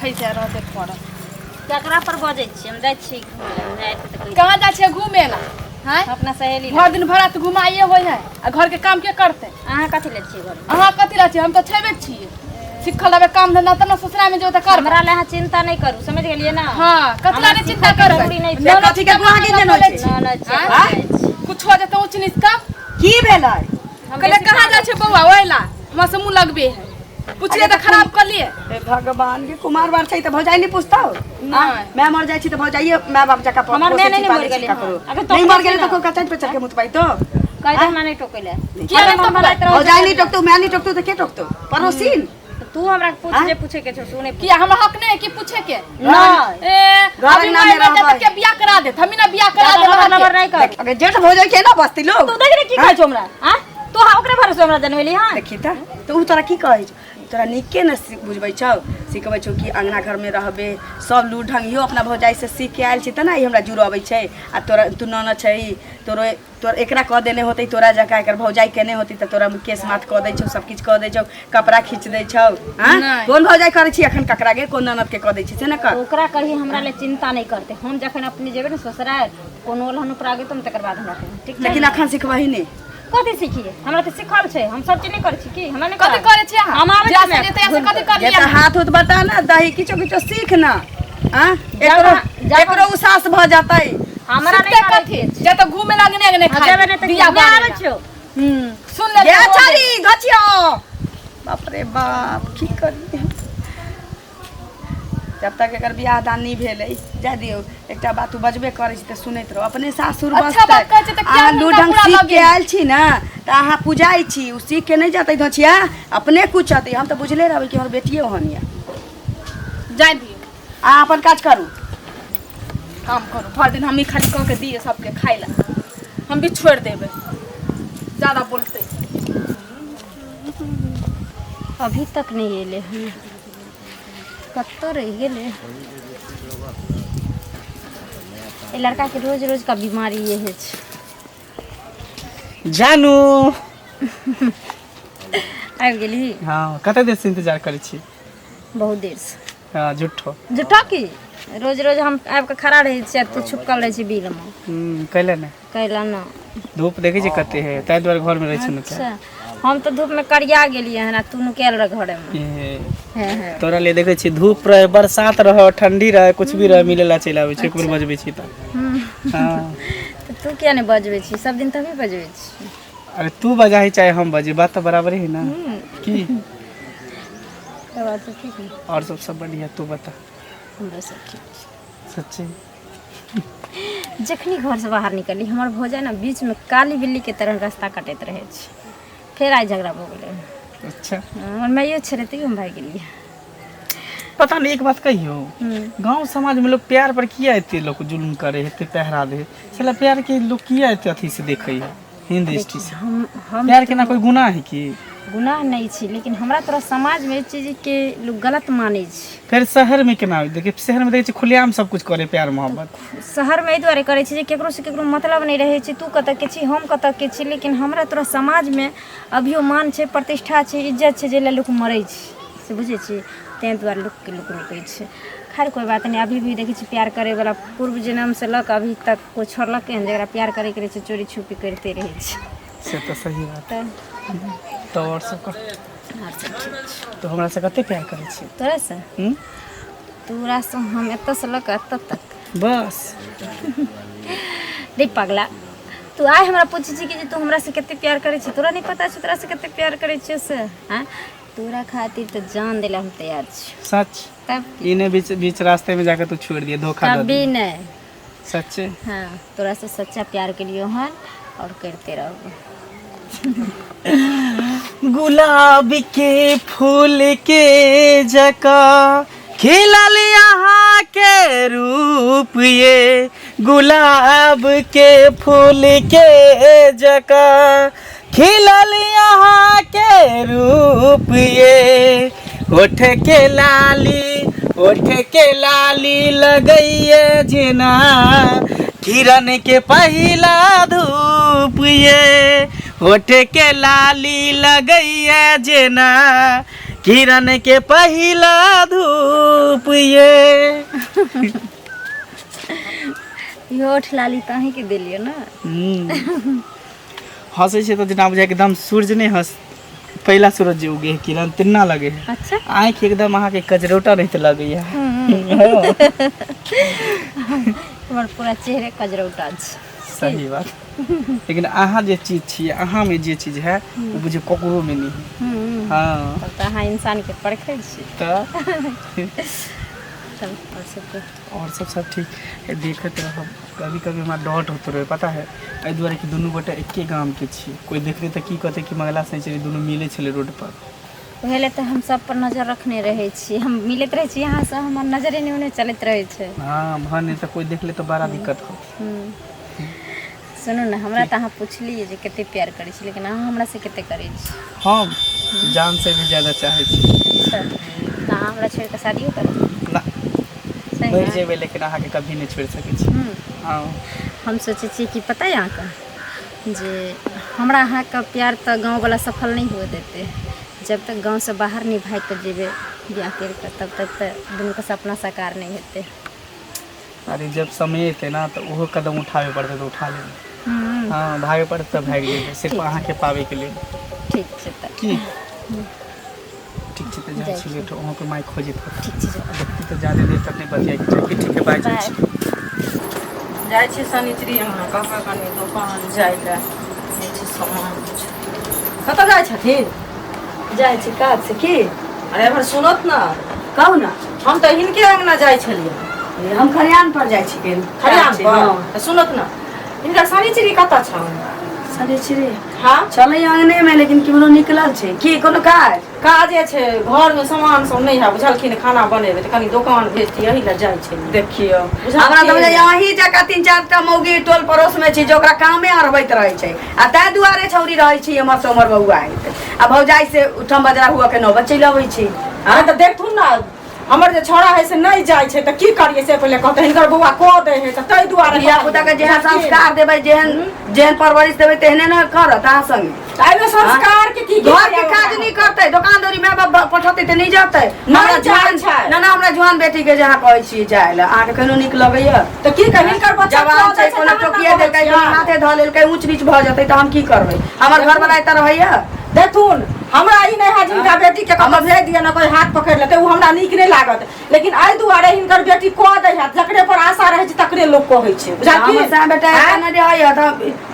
खैसे रहते पड़ल। केकरा पर बजै छी? हम जाइ छी कहाँ जाइ छियै घूमे ला? हैं अपना सहेली भर दिन भर तो घुमाइए होय है आ घर के काम के करते? अहाँ कथी ले छियै घर? अहाँ कथी ला छियै? हम तो छेबे छियै सिखल हबे काम धंधा त न ससुरा में जो त कर। हमरा ले अहाँ चिंता नहीं करू, समझ गेलिए ना? हां कथी ला चिंता करबै? न कथी के गुहा के देनो छै ना कुछ हो जते ऊंच नीच का की भेलै? कहले कहाँ जाइ छै बौआ ओइला? हमरा से मुंह लगबे है पूछिए त खराब कर लिए। हे भगवान के कुमार बार छै त भौजाई नहीं पूछता हो? मैं मर जाई छी त भौजाई मां बाप जका पर हमर मैं नहीं मर गेली। नहीं मर गेले त को कचन पे चढ़ के मुतबाई तो कह दे हमरा नहीं टोकले। किया नहीं टोकले? भौजाई नहीं टोकतो, मैं नहीं टोकतो त के टोकतो? पड़ोसीन तू हमरा पूछे के छौ सुने किया हमरा हक नहीं है कि पूछे के? ना ए अभी ना मैं मेरा जब के बियाह करा दे हमी ना बियाह करा दे नंबर नहीं कर। अबे जेठ भौजाई के ना बस्ती लोग तू देख रे की कहै छौ हमरा? हां तू ओकरे भरोसे हमरा जनवेली? हां देखी त तो उ तोरा की कहै छ? तोरा निके न बुझबै छौ, सिखबै छौ कि अंगना घर में रहबे सब लूट ढंगियो अपना भौजाई से सीख के आयल छी त ना ई हमरा जुड़ अबै छै। आ तोरा तू न छै तोर एकरा कह देने होतै तोरा जका एकर भौजाई केने होतै त तोरा केस माथ कह दै छौ, सब किछ कह दै छौ, कपड़ा खींच दै छौ। हां कोन भौजाई करै छी अखन ककरा गे कोन ननद के कह दै छी से न कर। ओकरा कही हमरा ले चिंता नहीं करते। हम जखन अपनी जेबे न ससुराल कोनो लहन पर आगे तुम तकर बाद हमरा ठीक छै। लेकिन अखन सिखबही ने कथी सीखिए? हमरा त सिखल छै, हम सब चीज नहीं करै छी की? हमरा नहीं कथी करे छी अहाँ? हम आबै जा छी से ऐसे कथी कर ये लिया? त हाथ उत बता ना दही किछो किछो सीख ना। हां एकरो उसास भ जातै। हमरा नहीं करे कथी जे त घूमे लागने अगने खाए जबे नहीं त बियाह बियाह बारे आबै छौ। सुन ले ये छारी गछियो बाप रे बाप की करी जब तक एकर बियाह दान नहीं भेलै जा दियो। एकटा बात तू बजबे करै छी त सुनैत रहो अपने सासुर अच्छा बात कहै छै त क्या लूट ढंग सीख के आयल छी ना त अहाँ पूजाई छी उ सीख के नहीं जातै धछिया अपने कुछ आतै। हम त बुझले रहबै कि हमर बेटिए ओहनिया जाय दियो आ अपन काज करू काम करो भर दिन हमी खाली कह के दिए सबके खाए ला हम भी छोड़ देबे ज्यादा बोलते। अभी तक नहीं एले हम कत्तो रह गेले। ए लड़का के रोज रोज का बीमारी ये है जानू आबि गेली? हाँ कते देर से इंतजार करै छी? बहुत देर से। हाँ झूठो झूठा की रोज रोज हम आबि के खड़ा रहे छी तू छुपकल रहे छी बिल में कैले ने कैला ना धूप देखे छी कते है ताहि द्वारे घर में रहे छी। अच्छा हम तो धूप में करिया गेलिए है ना तू नुकेल रह घरे में है तोरा ले देखे छी धूप रहे बरसात रहे ठंडी रहे कुछ भी रहे मिले ला चलि आबै छी एक बेर बजबै छी त। हां तो तू क्या नहीं बजबै छी? सब दिन तभी बजबै छी। अरे तू बजाही चाहे हम बजे बात तो बराबर ही ना की? बात तो ठीक है। और सब बढ़िया तू बता। हमरा सब ठीक सच्ची जखनी घर से बाहर निकली हमार भौजाई ना बीच में काली बिल्ली के तरह रास्ता काटैत रहे छी। फिर आई झगड़ा हो गेले। अच्छा और मैं ये छरेते हम भाग गेलिए। पता नहीं एक बात कहियो गांव समाज में लोग प्यार पर किया एते लोग जुल्म करे हेते पहरा दे साला प्यार के लोग किया एते अथी से देखे है हिंद दृष्टि से? हम प्यार के ना कोई गुनाह है की? गुनाह नहीं छी लेकिन हमरा तोरा समाज में चीज के लोग गलत माने छी। फिर शहर में केना देखिए शहर में देखे खुलेआम सब कुछ करे प्यार मोहब्बत। शहर में द्वारे करे छी जे केकरो से केकरो मतलब नहीं रहे छी। तू कत के छी हम कत के छी लेकिन हमरा तोरा समाज में अभियो मान छे प्रतिष्ठा छे इज्जत छे जे लोग मरे छी से बुझे छी ते द्वारे लोग के लोग रोके छे। खैर कोई बात नहीं अभी भी देखे छी प्यार करे वाला पूर्व जन्म से लक अभी तक कोई छोड़लक है जरा प्यार करे के छे चोरी छुपी करते रहे छी। से तो सही बात तो और सब का और सब ठीक तो हमरा से कते प्यार करे छी? तोरा से तोरा से हम एत से लक एत तक बस देख पगला तू आए हमरा पूछे छी कि तू हमरा से कते प्यार करे छी? तोरा नहीं पता छ तोरा से कते प्यार करे छी से? हां तोरा खातिर तो जान देला हम तैयार छी। सच तब इने बीच बीच रास्ते में जाकर तू छोड़ दिया धोखा दे कभी नहीं। सच्चे हाँ तोरा से सच्चा प्यार के लिए हन और करते रहो। गुलाब के फूल के जका खिलल यहाँ के रूप ये गुलाब के फूल के जका खिलल यहाँ के रूप ये होठ के लाली लगइए जिना किरण के पहला धूप ये होठ के लाली लगइए जिना किरण के पहिला धूप ये होठ लाली ताही के देलियो ना। हंसे से तो जना बुझाए एकदम सूरज ने हंस पहला सूरज जे उगे है किरण तिन्ना लगे है। अच्छा आँख एकदम अहाँ के कजरोटा नहीं तो लगे है। तुम्हार पूरा चेहरे कजरौटा छै। सही बात। लेकिन अहाँ जे चीज छियै अहाँ में जे चीज है वो बुझे ककरो में नहीं है। हाँ तब तो अहाँ इंसान के परखे छी। तब और सब ठीक है। देखते रह कभी कभी हमारा डॉट होते रहे पता है एहि दुआरे कि दुनू गोटे एके गाम के छी। कोई देखते तो की कहते कि मंगला सनिचरी दुनू मिले छले रोड पर। पहले तो हम सब पर नजर रखने रहे छी। हम मिलत रहे छी यहाँ से हमार नजरे नहीं उन्हें चलत रहे छे। हाँ भाने तो कोई देख ले तो बड़ा दिक्कत हो। सुनो ना हमरा तो अहाँ पूछलिए जे कते प्यार करै छी लेकिन अहाँ हमरा से कते करै छी। हम जान से भी ज्यादा चाहे छी। अच्छा तो अहाँ हमरा छोड़ के शादियो करब ना सही मर है? जेबे लेकिन अहाँ के कभी नहीं छोड़ सके छी। हाँ हम सोचे छी कि पता है अहाँके जे हमरा अहाँके प्यार तो गाँव वाला सफल नहीं हुए देते। जब तक गांव से बाहर नहीं भाग कर जेबे ब्याह कर तब तक तो दुनू के सपना साकार नहीं होते। अरे जब समय थे ना तो वो कदम उठावे पड़ते तो उठा लेंगे। हाँ भागे पड़ते तो भाग लेंगे सिर्फ अहाँ के पावे के लिए। ठीक छै त की ठीक छै तो जाए छी लेट वहाँ पे माइक खोजे तो ठीक छै देखती तो ज्यादा देर तक नहीं बतिया के चाहिए। ठीक है बाय जाए जाइ छी शनिचरी हमरा कहाँ कनी दुकान जाइ ले जाइ छी सामान कतऽ जाइ छथिन? जाइ छी काज से की? अरे एमहर सुनत ना कहू ना। हम तो हिनके अंगना जाइ छलियै। हम खरियान पर जाइ छी। खरियान पर तो सुनत ना हिनकर शनिचरी कतऽ छ? शनिचरी हाँ चलै आंगने में लेकिन केमनो निकलल छै की कोनो काज? काजे छै घर में सामान सब नहीं है बुझलखिन खाना बनेबे तो कनी दुकान भेजती यही ले जाइ छै। देखियो हमरा तो यही जगह 3-4 मौगी टोल पड़ोस में छी जो ओकरा कामे अरबैत रहे छै आ ताहि दुआरे छौरी रहे छी हमर से हमर बउआ आ भौजाई से उठम बजरा हुआ के नौबत चलि अबै छी। हाँ तो देखथुन ना हमर जे छोड़ा है से नहीं जाइ छै तो की करिए से पहले कहते हिनकर बउआ को दे है तो तै दुआरे धिया पुता के जेहन संस्कार देबै जेहन परवरिश देबै तेहने न करत अहाँ संगे। आइमे संस्कार के की घर के काज नहीं करते दुकानदारी में बाप पठौती ते नहीं जाते। नहीं जाइ छै ना ना हमरा जुआन बेटी के जहाँ कहै छी जाय ले अहाँ के केनो नीक लगैया तो की कहि हिनकर बच्चा जवान छै कोनो टोकिए देलकै हाथे ध लेलकै ऊंच नीच भ जेतै त हम की करबै? हमर घर वाला एतऽ रहैया देखथुन हमरा ई नहीं है जिनका बेटी के कतौ भेज दिया ना कोई हाथ पकड़ लेते वो हमरा नीक नहीं लागत लेकिन आई दुआरे हिनकर बेटी को दे है जकरे पर आशा रहे छै तकरे लोग कहै छै बुझा की हमर सा बेटा एना रहैया त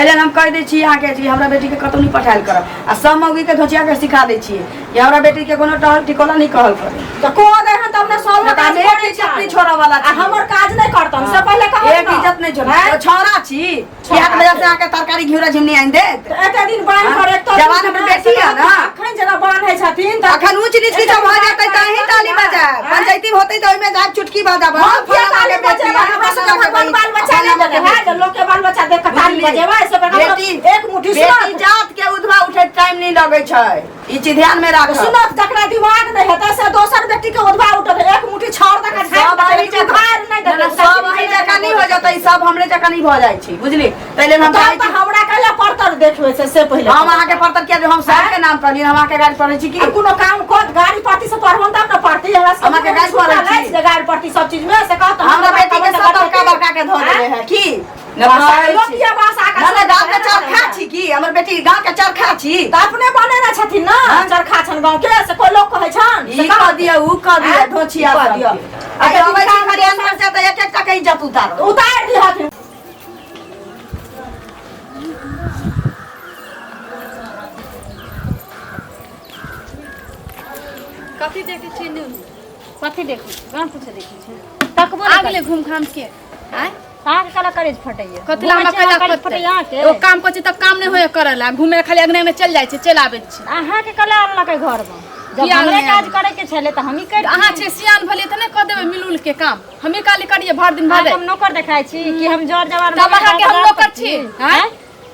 एले हम कह दै छी अहाँ के जी हमरा बेटी के कतौ नहीं पठायल करब आ सब मौगी के धोचिया के सिखा दै छी कि हमरा बेटी के कोनो टहल टिकोला नहीं कहल करे तो को दे है तब ना सब काज करे छै अपनी छोरा वाला आ हमर काज नहीं करतन से पहले कह एक इज्जत नहीं छोड़ा छोरा छी याद बजा से आके तरकारी घिउरा झिमनी आइन दे एते दिन बांध कर एक तो जवान हमर बेटी है ना अखन जना बांध है छथिन त अखन ऊंच नीच की जब भ जातै त ही ताली बजा पंचायती होतै त ओइ में जाब चुटकी बजाब हम क्या ताली बजेबा हमरा सब भगवान बाल बच्चा नहीं बजे है जो लोग के बाल बच्चा देख के ताली बजेबा ऐसे बेटी एक मुट्ठी बेटी जात के उधवा उठे टाइम नहीं लगे छै ई चीज ध्यान में राख। सुनो जकरा दिमाग नहीं है से दोसर बेटी के उधवा उठे एक मुट्ठी छोड़ दे के सब झाड़ हरी उधार नहीं दे सब हरी जका नहीं हो जतै सब हमरे जका नहीं भ जाय छी बुझली पहले हम तब त हमरा कहले परतर देखबे से पहले हम अहाँ के पढ़तर के हम सब के नाम पढ़ली हम अहाँ के गाड़ी पढ़ै छी की कोनो काम को गाड़ी पार्टी से पढ़बन तब न पढ़ती हमरा सब हमरा के गाड़ी पढ़ै छी गाड़ी पार्टी सब चीज में से कहत हमरा बेटी के सब बड़का के धो देले है की लोटिया बासा का ना गांव के चरखा छी की हमर बेटी गांव के चरखा छी त अपने बनेना छथिन ना चरखा छन गांव के से कोई लोग कहै छन ई क दिया उ क दिया धोचिया क दिया आ अबै छी खरियान पर से त एक एक टका इज्जत उतार दी हथिन। कथी देखे छी न्यूज कथी देखू गांव पूछे देखे छी तकबो आगले घूम घाम के आय तार कला करे फटैया कतला हमरा कला फटैया के ओ काम कोची तब काम नहीं होय करला घूमे खाली अगने में चल जाय छै चल आबै छी अहाँ के कला अल्लाह के घर में जब हमरे काज करे के छले त हमही कर अहाँ छे सियान भले त नहीं क देबे मिलुल के काम हमें काली करिए भर दिन भर हम नौकर देखाई छी कि हम जोर जवान तब अहाँ के हम नौकर छी हैं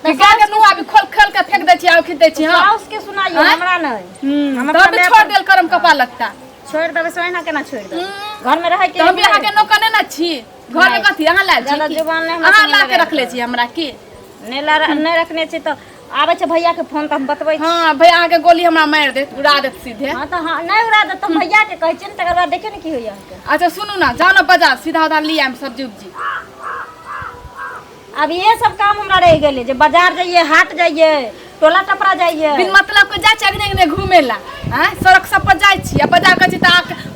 कि गाय के नुआ भी खोल खोल के फेंक दै छी आ खिद दै छी हां साउस के सुनाइयो हमरा नहीं हम तब छोड़ देल करम कपाल लगता छोड़ देबे सोना केना छोड़ दे घर में रह के तब अहाँ के नौकर नहीं ना छी घर में कथी अहाँ लाल छी ज्यादा जुबान नहीं अहाँ ला के रख ले छी हमरा की नहीं रखने छी तो आबै छै भैया के फोन त हम बतबै छी। हाँ भैया अहाँके गोली हमरा मारि देत उड़ा देत सीधे। हां त हां नहीं उड़ा दे तो भैया के कहै छै न तकर बाद देखियो न की होइया अहाँके। अच्छा सुनू ना जाओ ना बाजार सीधा उधर ले आएम सब्जी उब्जी। अब ये सब काम हमरा रह गेले जे बाजार जाइए हाट जाइए टोला टपरा जाइए बिन मतलब के जाय छै अगने घूमे ला। हैं सड़क सब पर जाय छी आ बाजार कहै छी त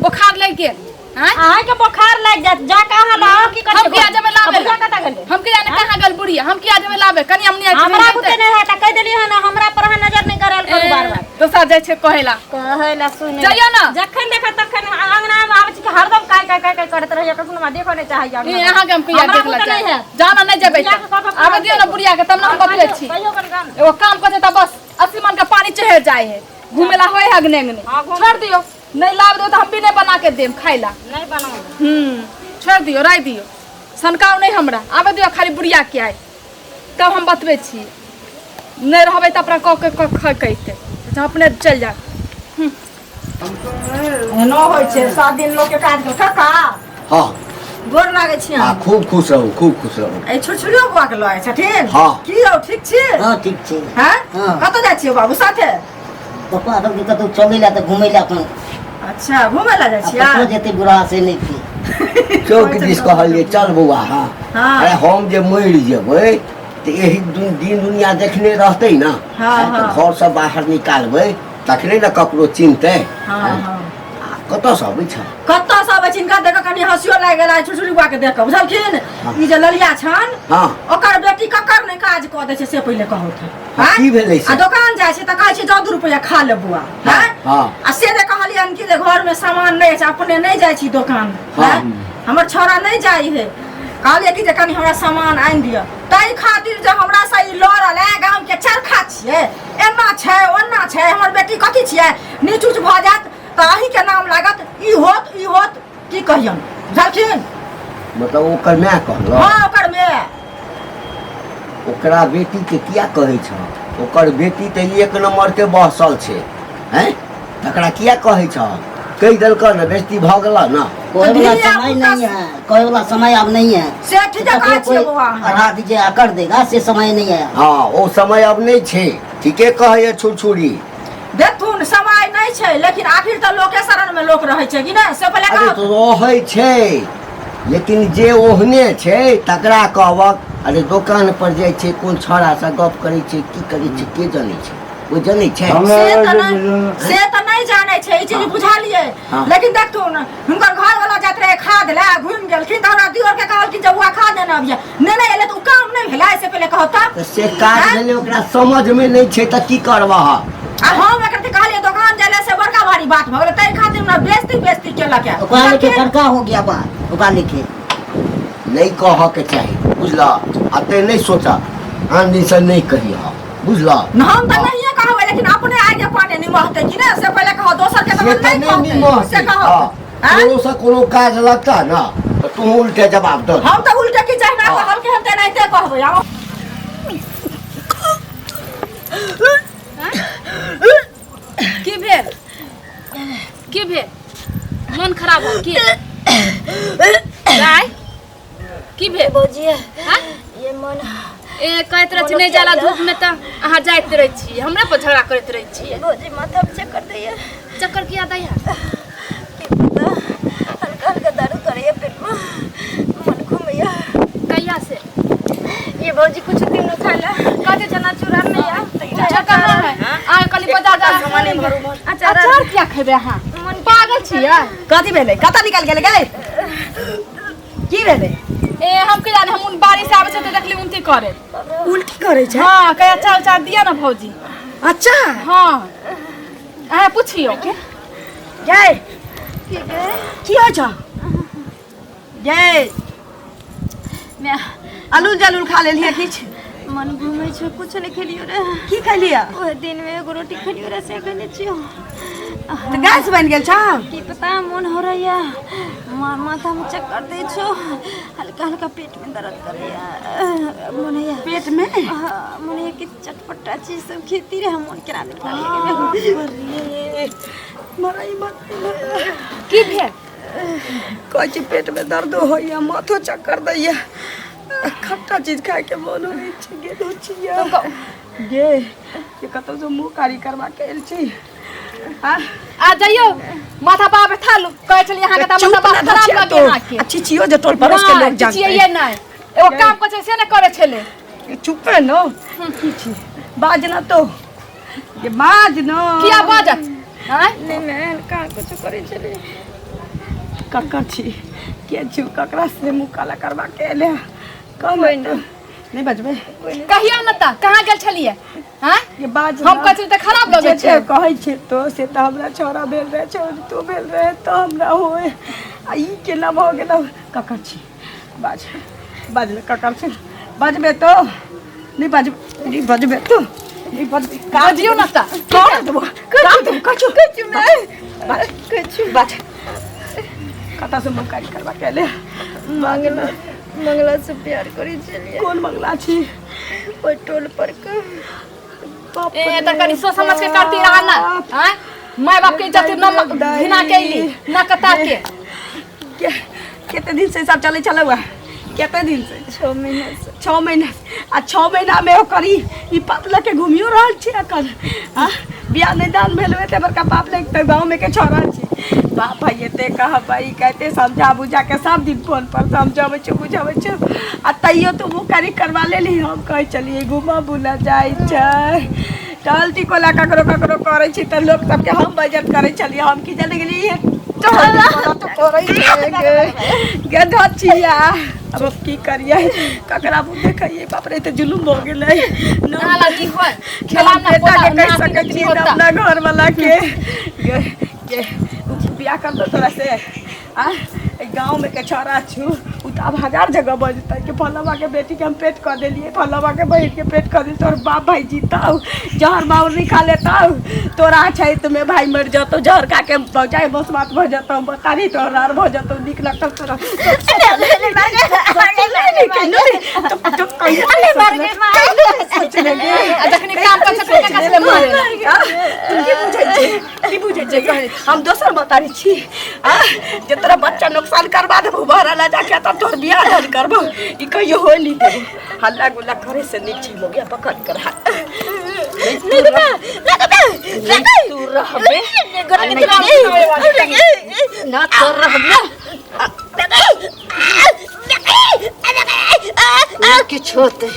बुखार लग गेल। हैं अहाँ के बुखार लग जात जा कहां ला की कर हम किया जमे लाबे भैया कता गेले हम किया ने कहां गेल बुढ़िया हम किया जमे लाबे कनी हमनी हमरा बुते नहीं है त कह देली है ना हमरा पर नजर नहीं करल करू बार बार। दोसर जाय छै कहेला कहेला सुने जाइयो ना जखन देख तखन अंगना में आबै छी कि हरदम काय करत रहिए कखनो मा देखो नहीं चाहिए ए अहाँ के हम किया देख ला जाना नहीं जेबै आबे दियो ना बुढ़िया के तब ना हम बतबै छी। एगो काम करे त बस 80 मन के पानी चढ़ जाए है घूमेला होय है अगने छोड़ दियो नहीं लाभ दो तो हम भी नहीं बना के देम खाइला नहीं बनाओ। छोड़ दियो राय दियो सनकाव नहीं हमरा आबे दियो खाली बुढ़िया के आए तब हम बतबै छी नहीं रहबै त अपना क कहते अपने चल जा। एनो होइ छै 7 दिन लोग के काज के काका हाँ गोर लागे छी हाँ हम। खूब खुश रहू खूब खुश रहू। ए छुछुरियो बुआ के लय छथिन। हाँ। की हो ठीक छी? हाँ ठीक छै। हैं हाँ। कत जाइ छियै बाबू साथे? पप्पा सब के कतौ चले ला त घुमै ला अपन अच्छा घूमे ला जाइ छियै? अपनो जेते बुढ़ा से नहीं थी। चौक दिस कहलिए चल बउआ हाँ हाँ। अरे हम जे मरि जेबै तो यही दिन दुनिया देखने रहतै ना। हाँ, तो हाँ। घर से बाहर निकालबै तखने न ककरो चिन्हतै। हाँ हाँ कतऽ से अबै छ? कत सब चिनका देख कनी हंसियो लाग गेला छुछुरी बुआ के देख के बुझलखिन। ई जे ललिया छन हाँ ओकर बेटी ककर नहीं काज क दै छै से पहिले कहत है। हाँ, की भेलै से? आ दुकान जाइ छै त कहै छै 2 रुपया खा ले बुआ। हैं हाँ। आ से जे कहलियन कि जे घर में सामान नहीं छै अपने नहीं जाइ छी दुकान। हाँ। हैं हमर छोरा नहीं जाइ है कहलिए कि जे कनी हमरा सामान आनि दिया तई खातिर जे हमरा से ई लड़ल है गांव के चरखा छियै एना छै ओना छै हमर बेटी कथी छियै नीच उच भ जात त अही के नाम लागत ई होत की कहियन बुझलखिन। मतलब ओकर माय कहल हाँ ओकर में ओकरा बेटी के किया कहै छ? ओकर बेटी तो 1 नंबर के बहसल छै हैं तकरा किया कहै छ? कह देलक न बेइज्जती भ गेल ना। कोई वाला समय नहीं है कोई वाला समय अब नहीं है। से ठीक है कहै छियै बौआ। अढ़ा दीजिए कर देगा से समय नहीं है। हाँ ओ समय अब नहीं छै ठीके कहै छुरछुरी। देखथुन समय नहीं छै लेकिन आखिर त लोके शरण में लोक रहै छै कि नहीं से पहिले अरे कहो। तो रहै छै लेकिन जे ओहने छै तकरा कहबक अरे दुकान पर जाइ छै कोन छौड़ा से गप करै छै की करै छै के जानै छै वो जानै छै। से त नहीं जाने छै ई चीज बुझलिए। हाँ। लेकिन देखथुन हुनकर घर वाला जात रहे खाद ले घुम गेलखिन त हमरा दियोर के कहल कि जब हुआ खाद देना अबिया नहीं एले त उ काम नहीं भेला से पहिले कहो त। तो से काज भेलै ओकरा समझ में नहीं छै त की करबह? आ हम एकर के कहलिए दुकान जाले से बड़का भारी बात भ गेलै तई खातिर हमरा बेइज्जती केलक है। ओकरा लेके बड़का हो गया बात ओकरा लेके नहीं कह के चाही बुझला अते नहीं सोचा आन दिन से नहीं कहिया बुझला। न हम त नहीं कहबै लेकिन अपने आगे पानी निमहते कि नहीं से पहिले कहो दोसर के त से तो नहीं नहीं निमह से कहो। हाँ? कोनो से कोनो काज लगता ना तो तुम उल्टे जवाब दो। हम त उल्टे की चाहि ना कहल के हते नहीं ते कहबै आब की भेल की भेल मन खराब हो की गाय की भेल बोजिए हाँ? ये मन ए कहत रह छी नहीं जाला धूप में त अहाँ जाइत रह छी हमरा पर झगड़ा करत रह छी। बोजी माथा में चक्कर दैया चक्कर किया दैया की पता हल्का हल्का दारू करैया पेट में मन घूमैया कहिया से ये भौजी कुछ दिन न खाला काटे चना चूरा नहीं आ अच्छा कहाँ है आ कली बाजार जा सामान भरू अचार क्या खेबे अहाँ पागल छियै? कथी भेलै कतऽ निकल गेलै गै की भेलै? ए हम के जाने हम उन बारिश आबै छै त देखली उनती करे उल्टी करे छै? हां कहे चाल चाल दिया ना भौजी। अच्छा हां आ पूछियो गै की हो छ गै मैं अलूल जलूल खा लेलिए किछ? मन घूमै छै कुछ नहीं खेलियो रे की खलिया? ओए दिन में एगो रोटी खेलियो रे से कहले छियो तो गैस बन गेल छ? की पता मन हो रहा माथा में चक्कर दे छो हल्का हल्का पेट में दर्द करैया मनैया पेट में मनैया की चटपटा चीज सब खेती रे हम मन केना निकालिए मराई मत की भेल कहै छी पेट में दर्द होइया माथो चक्कर दैया खट्टा चीज खाए के मन होइ छै गे दोचिया गे ये कतौ जो मुंह कारी करवा के आइल छी आ जाइयो माथा पा बैठा लो कहे चली यहां के त माथा पा खराब लगे यहां के अच्छी छियो जे टोल पड़ोस के लोग जानते ये नहीं एगो काम करे से न करे छले चुप है नो की छी बाज ना तो ये बाज नो किया बाजत हैं नहीं मैं का कुछ करे चले कक्कर छी के छी ककरा से मुंह काला करवा के ले कम नहीं बजबे कहियो न त कहां गेल छलिए हैं ये बाज हम कहै त खराब लगे छै कहै छै तो से त हमरा छोरा भेल रहे छोरी तो भेल रहे तो हमरा होए आ ई केना भ गेल कक्कर छी बाज बाजले कक्कर छी बजबे तो नहीं बजबे तो नहीं बजबे काजियो न त कौन देबो कछु बाज कता से मुंह कारी करवा के ले मंगला से प्यार करे चलिए कौन मंगला छी ओइ टोल पर का ए त कनी सोच समझ के करती रहा ना हैं माय बाप के इज्जत न घिना के ली न कता के कितने दिन से सब चले चला हुआ कितने दिन से 6 महीना से 6 महीना आ 6 महीना में ओकरी ई पतला के घूमियो रहल छी अखन हां बियाह नहीं दान भेलवे ते बड़का बाप ले त गांव में के छोरा छी बाप भाई ते कह भाई कहते समझा बुझा के सब दिन फोन पर समझावे छ बुझावे छ आ तइयो तो मुंह कारी करवा लेली हम कह चलिए घुमा बुला जाई छै टलती कोला ककरो ककरो करे छी त लोग सब के हम बजत करे चलिए हम की जाने गेली तो करे गे धचिया अब की करिए ककरा मुंह देखिए बाप रे ते जुलुम हो गेलै नाला की होय खेला ना बेटा के कह सके छी अपना घर वाला के बियाह कर दो तोरा से आ गांव में के छोरा छु उ त अब 1000 जगह बजता कि फलवा के बेटी के हम पेट कर देलिए फलवा के बहन के पेट कर दिल तोर बाप भाई जीताऊ जहर माउर नहीं खा लेताऊ तोरा छै तुम्हें भाई मर जातो जहर खा के पहुंचाए बस बात भ जातो बता दी तोरा भ जातो निक लगता तोरा जखनी काम कर सकते कसले मारे की बुझै छै हम दोसर बतारी छी जे तोरा बच्चा नुकसान करबा देबो बहरा ला जाके त तोर बियाह धन करबो ई कहियो होय नहीं देबो हल्ला गुल्ला करे से नीक छी मोगिया पकड़ कर नहीं देबा तू रहबे ना तो रहबे किछ होते